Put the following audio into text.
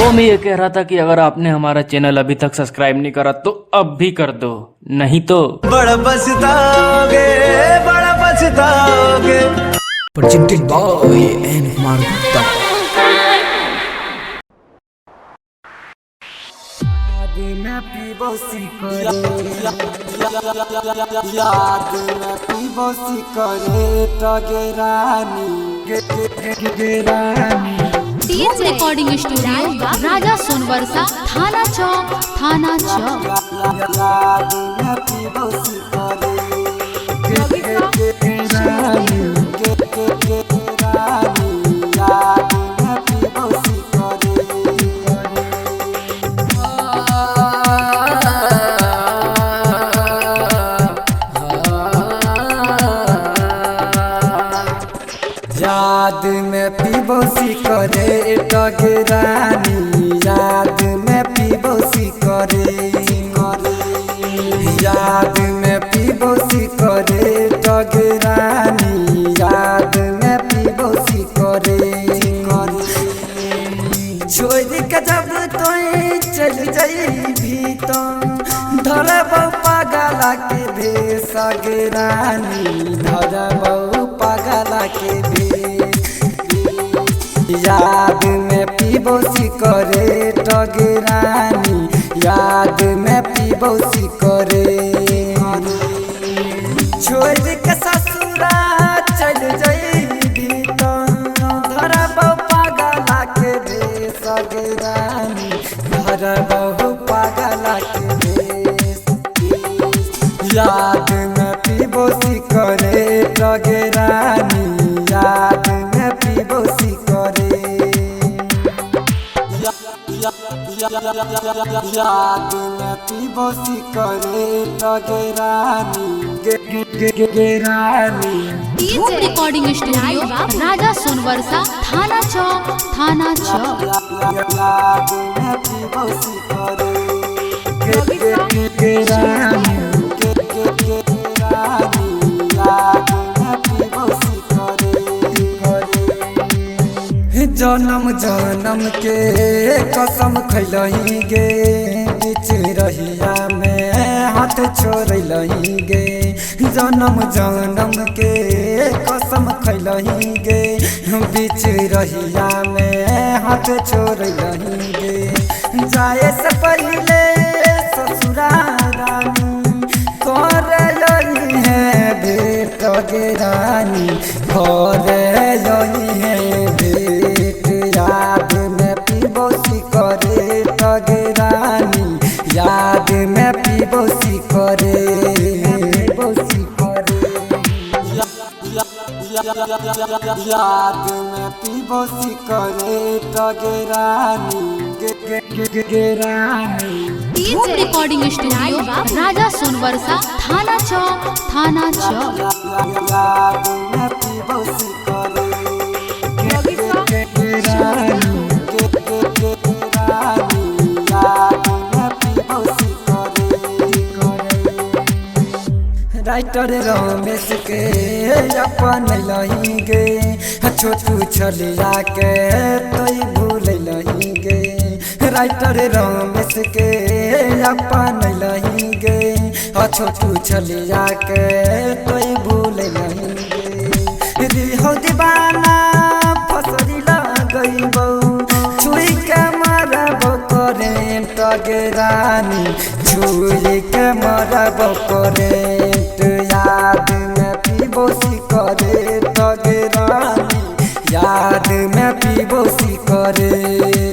वो मैं ये कह रहा था कि अगर आपने हमारा चैनल अभी तक सब्सक्राइब नहीं करा तो अब भी कर दो, नहीं तो बड़ा पछताओगे, बड़ा पछताओगे। Presented by N Kumar Gupta. याद में पीबोसी करे टगे रानी टीएस रिकॉर्डिंग स्टूडियो राजा सोनवर्षा थाना चौक थाना चौक। याद में पीबोसी करे रानी याद में पीबोसी करे। याद में पीबोसी करे टगे रानी याद में पीबोसी करे याद में पीबोसी करे टगे रानी याद में पीबोसी करे। छोड़ के जब तो चल जाई भी तो धरब पागला के भेष गे रानी धरब पागला के भेष। याद में पीबोसी करे टगे रानी याद में पीबोसी करे। छोड़ के ससुरा चल जाई तो धरब पागला के भेष गे रानी धरब पागला के भेष। याद में पीबोसी करे टगे रानी याद में पीबोसी करे। याद में पीबोसी करे टगे रानी रानी। टीएस रिकॉर्डिंग स्टूडियो राजा सोनवर्षा थाना चौक थाना चौक। याद में पीबोसी करे रानी जन्म जन्म के कसम खैलही गे बीच रहिया में हाथ छोड़लही गे। जन्म जन्म के कसम खैलही गे बीच रहिया में हाथ छोड़लही गे। जाए से पहले ससुरारानी कर है भेट गे रानी घर है भेट। याद में पीबोसी करे टगे रानी याद में पीबोसी करे पीबोसी करे। याद में पीबोसी करे टगे रानी रानी। टीएस रिकॉर्डिंग स्टूडियो राजा सोनवर्षा थाना चौक थाना चौक। याद में पीबोसी करे रानी याद में पीबोसी करे। राइटर रमेश के अपन लही गे छोटू छलिया के तो भूल लही गे। राइटर रमेश के अपन लही गे छोटू छलिया के तो भूल लही गे। रिहो दीवाना फसरी लगई छुई के मरब करेंट गे रानी छुई के मरब करेंट। याद में पीबोसी करे टगे रानी याद में पीबोसी करे।